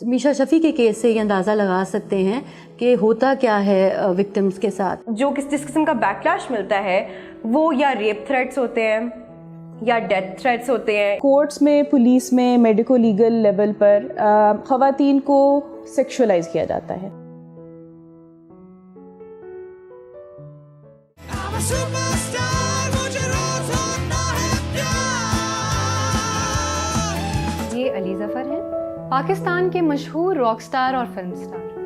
میشا شفیع کے کیس سے یہ اندازہ لگا سکتے ہیں کہ ہوتا کیا ہے وکٹمز کے ساتھ. جس قسم کا بیکلاش ملتا ہے وہ یا ریپ تھریٹس ہوتے ہیں یا ڈیتھ تھریٹس ہوتے ہیں. کورٹس میں، پولیس میں، میڈیکو لیگل لیول پر خواتین کو سیکشولائز کیا جاتا ہے. یہ علی ظفر ہیں، پاکستان کے مشہور راک سٹار اور فلم سٹار.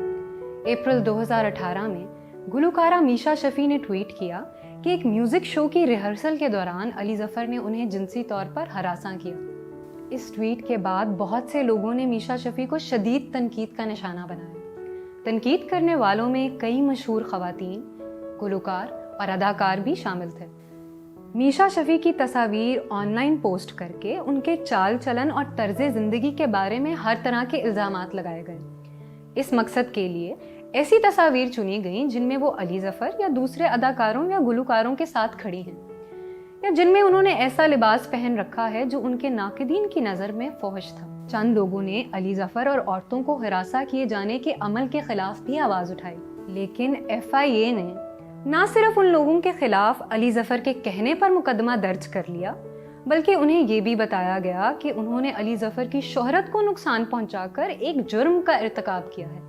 اپریل 2018 میں گلوکارہ میشا شفیع نے ٹویٹ کیا کہ ایک میوزک شو کی ریہرسل کے دوران علی ظفر نے انہیں جنسی طور پر ہراساں کیا. اس ٹویٹ کے بعد بہت سے لوگوں نے میشا شفیع کو شدید تنقید کا نشانہ بنایا. تنقید کرنے والوں میں کئی مشہور خواتین، گلوکار اور اداکار بھی شامل تھے. میشا شفیع کی تصاویر آن لائن پوسٹ کر کے ان کے چال چلن اور طرز زندگی کے بارے میں ہر طرح کے الزامات لگائے گئے. اس مقصد کے لیے ایسی تصاویر چنی گئیں جن میں وہ علی ظفر یا دوسرے اداکاروں یا گلوکاروں کے ساتھ کھڑی ہیں، یا جن میں انہوں نے ایسا لباس پہن رکھا ہے جو ان کے ناقدین کی نظر میں فحش تھا. چند لوگوں نے علی ظفر اور عورتوں کو ہراساں کیے جانے کے عمل کے خلاف بھی آواز اٹھائی، لیکن FIA نے نہ صرف ان لوگوں کے خلاف علی ظفر کے کہنے پر مقدمہ درج کر لیا، بلکہ انہیں یہ بھی بتایا گیا کہ انہوں نے علی ظفر کی شہرت کو نقصان پہنچا کر ایک جرم کا ارتکاب کیا ہے.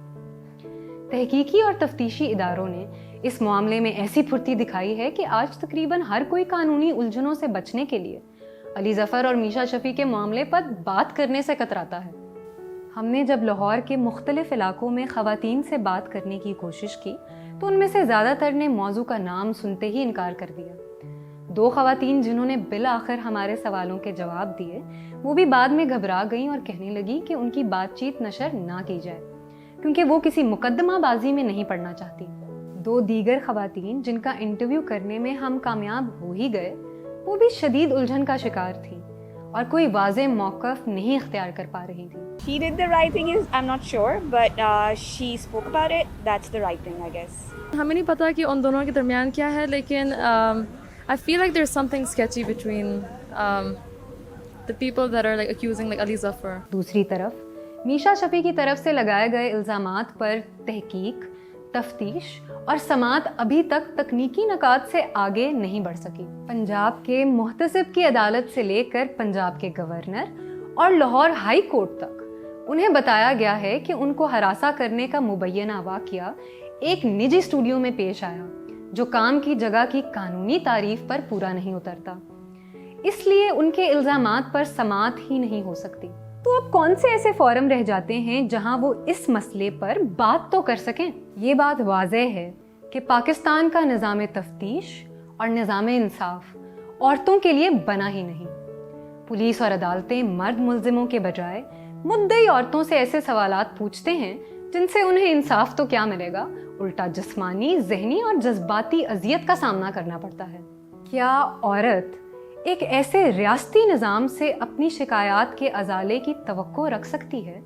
تحقیقی اور تفتیشی اداروں نے اس معاملے میں ایسی پھرتی دکھائی ہے کہ آج تقریباً ہر کوئی قانونی الجھنوں سے بچنے کے لیے علی ظفر اور میشا شفیع کے معاملے پر بات کرنے سے کتراتا ہے. ہم نے جب لاہور کے مختلف علاقوں میں خواتین سے بات کرنے کی کوشش کی تو ان میں سے زیادہ تر نے موضوع کا نام سنتے ہی انکار کر دیا. 2 خواتین جنہوں نے بالآخر ہمارے سوالوں کے جواب دیے، وہ بھی بعد میں گھبرا گئیں اور کہنے لگی کہ ان کی بات چیت نشر نہ کی جائے کیونکہ وہ کسی مقدمہ بازی میں نہیں پڑنا چاہتی. 2 دیگر خواتین جن کا انٹرویو کرنے میں ہم کامیاب ہو ہی گئے، وہ بھی شدید الجھن کا شکار تھیں اور کوئی واضح موقف نہیں اختیار کر پا رہی تھیں. She did the right thing, I'm not sure, but she spoke about it. That's the right thing, I guess. ہمیں نہیں پتا کہ ان دونوں کے درمیان کیا ہے، لیکن I feel like there's something sketchy between the people that are like accusing like Ali Zafar. دوسری طرف میشا شفیع کی طرف سے لگائے گئے الزامات پر تحقیق، تفتیش اور سماعت ابھی تک تکنیکی نکات سے آگے نہیں بڑھ سکی. پنجاب کے محتسب کی عدالت سے لے کر پنجاب کے گورنر اور لاہور ہائی کورٹ تک انہیں بتایا گیا ہے کہ ان کو ہراساں کرنے کا مبینہ واقعہ ایک نجی اسٹوڈیو میں پیش آیا جو کام کی جگہ کی قانونی تعریف پر پورا نہیں اترتا. اس لیے ان کے الزامات پر سماعت ہی نہیں ہو سکتی. تو اب کون سے ایسے فورم رہ جاتے ہیں جہاں وہ اس مسئلے پر بات تو کر سکیں؟ یہ بات واضح ہے کہ پاکستان کا نظام تفتیش اور نظام انصاف عورتوں کے لیے بنا ہی نہیں. پولیس اور عدالتیں مرد ملزموں کے بجائے مدعی عورتوں سے ایسے سوالات پوچھتے ہیں جن سے انہیں انصاف تو کیا ملے گا، الٹا جسمانی، ذہنی اور جذباتی اذیت کا سامنا کرنا پڑتا ہے. کیا عورت ایک ایسے ریاستی نظام سے اپنی شکایات کے ازالے کی توقع رکھ سکتی ہے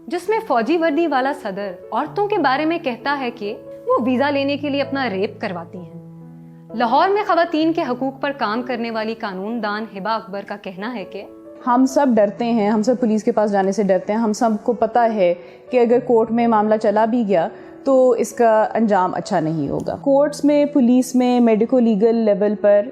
جس میں فوجی وردی والا صدر عورتوں کے بارے میں کہتا ہے کہ وہ ویزا لینے کے لیے اپنا ریپ کرواتی ہیں؟ لاہور میں خواتین کے حقوق پر کام کرنے والی قانون دان ہبہ اکبر کا کہنا ہے کہ ہم سب ڈرتے ہیں، ہم سب پولیس کے پاس جانے سے ڈرتے ہیں. ہم سب کو پتہ ہے کہ اگر کورٹ میں معاملہ چلا بھی گیا تو اس کا انجام اچھا نہیں ہوگا. کورٹس میں، پولیس میں، میڈیکو لیگل لیول پر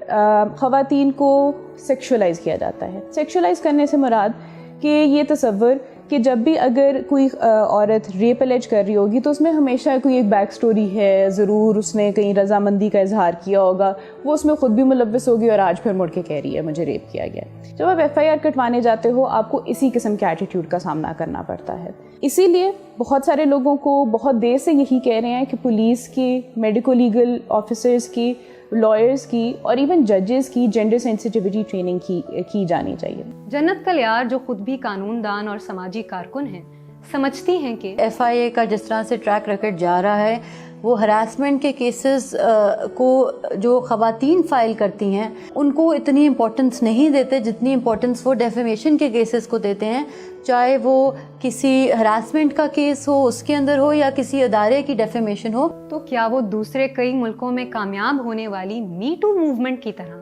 خواتین کو سیکشولائز کیا جاتا ہے. سیکشولائز کرنے سے مراد کہ یہ تصور کہ جب بھی اگر کوئی عورت ریپ الیج کر رہی ہوگی تو اس میں ہمیشہ کوئی ایک بیک سٹوری ہے، ضرور اس نے کہیں رضامندی کا اظہار کیا ہوگا، وہ اس میں خود بھی ملوث ہوگی اور آج پھر مڑ کے کہہ رہی ہے مجھے ریپ کیا گیا. جب آپ FIR کٹوانے جاتے ہو آپ کو اسی قسم کے ایٹیٹیوڈ کا سامنا کرنا پڑتا ہے. اسی لیے بہت سارے لوگوں کو بہت دیر سے یہی کہہ رہے ہیں کہ پولیس کی، میڈیکو لیگل آفیسرز کی، لائرز کی اور ایون ججز کی جینڈر سینسٹیوٹی ٹریننگ کی جانی چاہیے. جنت کلیار جو خود بھی قانون دان اور سماجی کارکن ہیں، سمجھتی ہیں کہ FIA کا جس طرح سے ٹریک ریکارڈ جا رہا ہے وہ ہراسمنٹ کے کیسز کو جو خواتین فائل کرتی ہیں ان کو اتنی امپورٹنس نہیں دیتے جتنی امپورٹنس وہ ڈیفیمیشن کے کیسز کو دیتے ہیں، چاہے وہ کسی ہراسمنٹ کا کیس ہو اس کے اندر ہو یا کسی ادارے کی ڈیفیمیشن ہو. تو کیا وہ دوسرے کئی ملکوں میں کامیاب ہونے والی می ٹو موومنٹ کی طرح